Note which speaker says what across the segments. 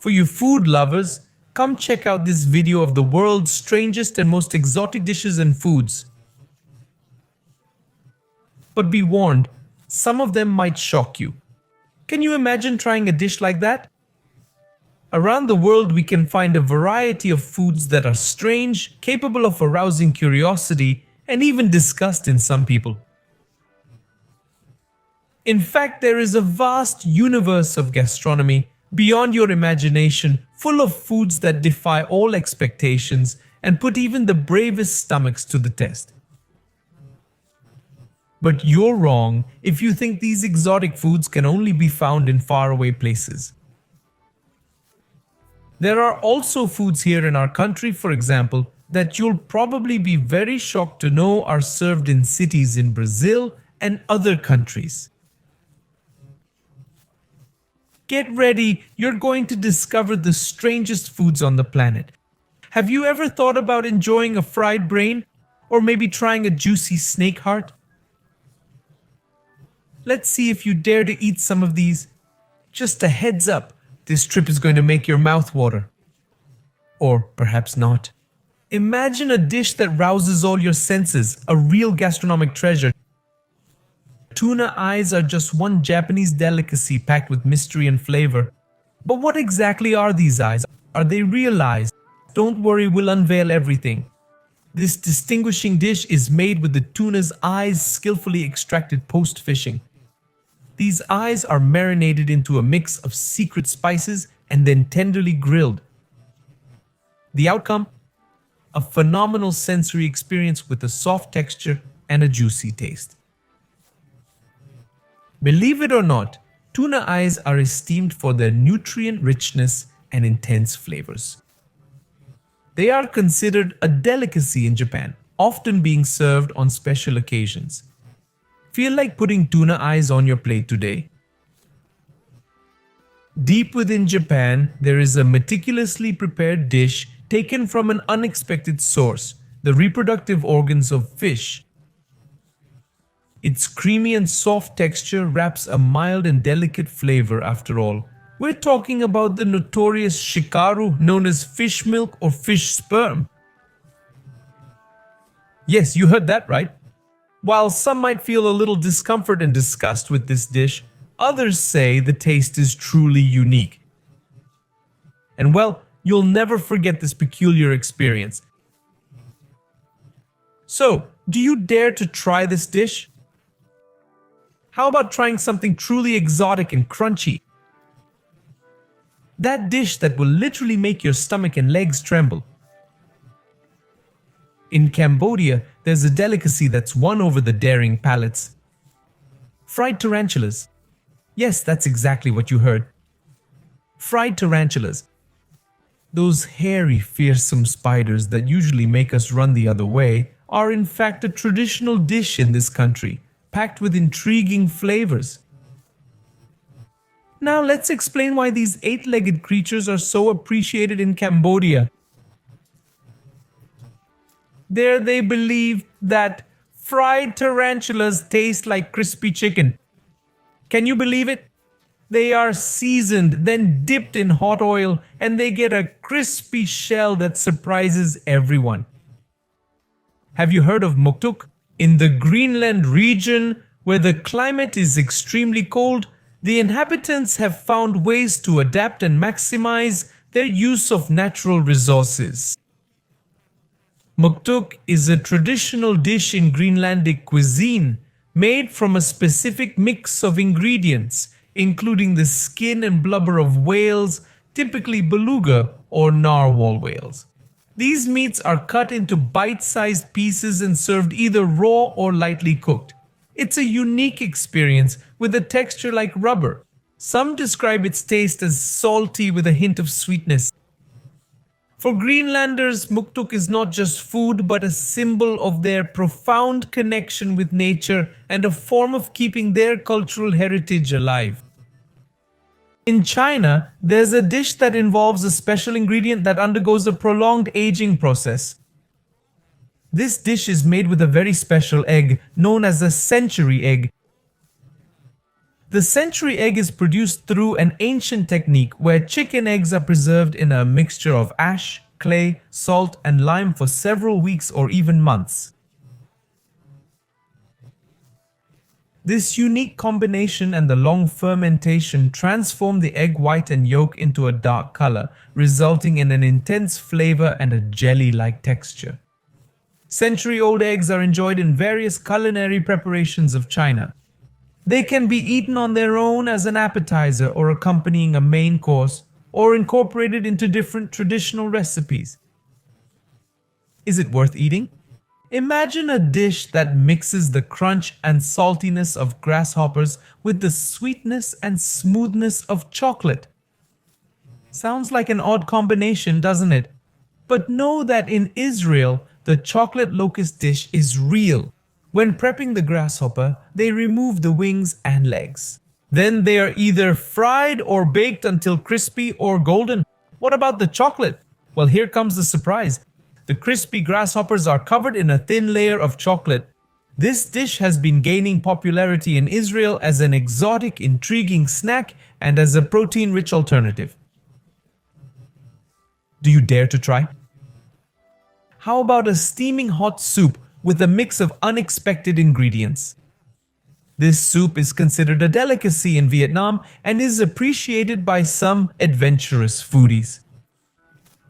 Speaker 1: For you food lovers, come check out this video of the world's strangest and most exotic dishes and foods. But be warned, some of them might shock you. Can you imagine trying a dish like that? Around the world, we can find a variety of foods that are strange, capable of arousing curiosity, and even disgust in some people. In fact, there is a vast universe of gastronomy beyond your imagination, full of foods that defy all expectations and put even the bravest stomachs to the test. But you're wrong if you think these exotic foods can only be found in faraway places. There are also foods here in our country, for example, that you'll probably be very shocked to know are served in cities in Brazil and other countries. Get ready, you're going to discover the strangest foods on the planet. Have you ever thought about enjoying a fried brain? Or maybe trying a juicy snake heart? Let's see if you dare to eat some of these. Just a heads up, this trip is going to make your mouth water. Or perhaps not. Imagine a dish that rouses all your senses, a real gastronomic treasure. Tuna eyes are just one Japanese delicacy packed with mystery and flavor. But what exactly are these eyes? Are they real eyes? Don't worry, we'll unveil everything. This distinguishing dish is made with the tuna's eyes skillfully extracted post-fishing. These eyes are marinated into a mix of secret spices and then tenderly grilled. The outcome? A phenomenal sensory experience with a soft texture and a juicy taste. Believe it or not, tuna eyes are esteemed for their nutrient richness and intense flavors. They are considered a delicacy in Japan, often being served on special occasions. Feel like putting tuna eyes on your plate today? Deep within Japan, there is a meticulously prepared dish taken from an unexpected source, the reproductive organs of fish. Its creamy and soft texture wraps a mild and delicate flavor after all. We're talking about the notorious shikaru known as fish milk or fish sperm. Yes, you heard that right. While some might feel a little discomfort and disgust with this dish, others say the taste is truly unique. And well, you'll never forget this peculiar experience. So, do you dare to try this dish? How about trying something truly exotic and crunchy? That dish that will literally make your stomach and legs tremble. In Cambodia, there's a delicacy that's won over the daring palates. Fried tarantulas. Yes, that's exactly what you heard. Fried tarantulas. Those hairy, fearsome spiders that usually make us run the other way are in fact a traditional dish in this country, packed with intriguing flavors. Now let's explain why these eight-legged creatures are so appreciated in Cambodia. There they believe that fried tarantulas taste like crispy chicken. Can you believe it? They are seasoned, then dipped in hot oil, and they get a crispy shell that surprises everyone. Have you heard of muktuk? In the Greenland region, where the climate is extremely cold, the inhabitants have found ways to adapt and maximize their use of natural resources. Muktuk is a traditional dish in Greenlandic cuisine made from a specific mix of ingredients, including the skin and blubber of whales, typically beluga or narwhal whales. These meats are cut into bite-sized pieces and served either raw or lightly cooked. It's a unique experience with a texture like rubber. Some describe its taste as salty with a hint of sweetness. For Greenlanders, muktuk is not just food but a symbol of their profound connection with nature and a form of keeping their cultural heritage alive. In China, there's a dish that involves a special ingredient that undergoes a prolonged aging process. This dish is made with a very special egg known as a century egg. The century egg is produced through an ancient technique where chicken eggs are preserved in a mixture of ash, clay, salt, and lime for several weeks or even months. This unique combination and the long fermentation transform the egg white and yolk into a dark color, resulting in an intense flavor and a jelly-like texture. Century-old eggs are enjoyed in various culinary preparations of China. They can be eaten on their own as an appetizer or accompanying a main course, or incorporated into different traditional recipes. Is it worth eating? Imagine a dish that mixes the crunch and saltiness of grasshoppers with the sweetness and smoothness of chocolate. Sounds like an odd combination, doesn't it? But know that in Israel, the chocolate locust dish is real. When prepping the grasshopper, they remove the wings and legs. Then they are either fried or baked until crispy or golden. What about the chocolate? Well, here comes the surprise. The crispy grasshoppers are covered in a thin layer of chocolate. This dish has been gaining popularity in Israel as an exotic, intriguing snack and as a protein-rich alternative. Do you dare to try? How about a steaming hot soup with a mix of unexpected ingredients? This soup is considered a delicacy in Vietnam and is appreciated by some adventurous foodies.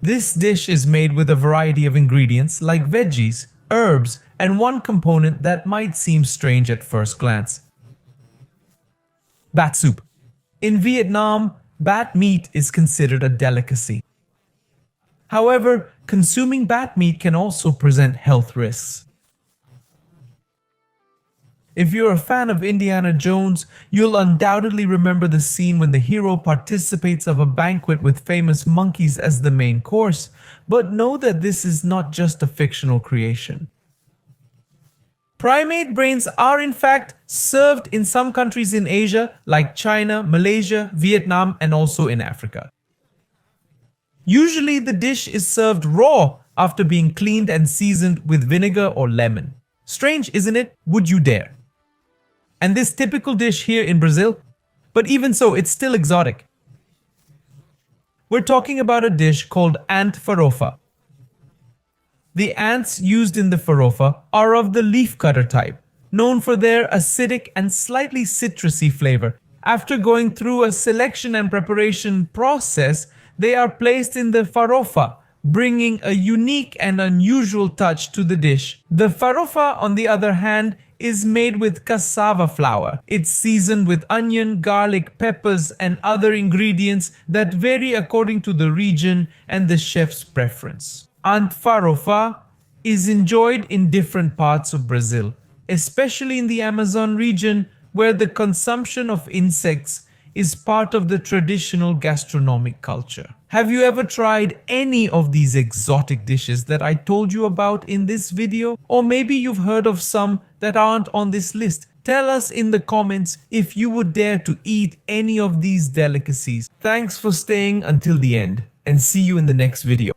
Speaker 1: This dish is made with a variety of ingredients like veggies, herbs, and one component that might seem strange at first glance. Bat soup. In Vietnam, bat meat is considered a delicacy. However, consuming bat meat can also present health risks. If you're a fan of Indiana Jones, you'll undoubtedly remember the scene when the hero participates of a banquet with famous monkeys as the main course, but know that this is not just a fictional creation. Primate brains are in fact served in some countries in Asia like China, Malaysia, Vietnam, and also in Africa. Usually the dish is served raw after being cleaned and seasoned with vinegar or lemon. Strange, isn't it? Would you dare? And this typical dish here in Brazil, but even so, it's still exotic. We're talking about a dish called ant farofa. The ants used in the farofa are of the leafcutter type, known for their acidic and slightly citrusy flavor. After going through a selection and preparation process, they are placed in the farofa, bringing a unique and unusual touch to the dish. The farofa, on the other hand, is made with cassava flour. It's seasoned with onion, garlic, peppers, and other ingredients that vary according to the region and the chef's preference. Ant farofa is enjoyed in different parts of Brazil, especially in the Amazon region, where the consumption of insects is part of the traditional gastronomic culture. Have you ever tried any of these exotic dishes that I told you about in this video? Or maybe you've heard of some that aren't on this list. Tell us in the comments if you would dare to eat any of these delicacies. Thanks for staying until the end, and see you in the next video.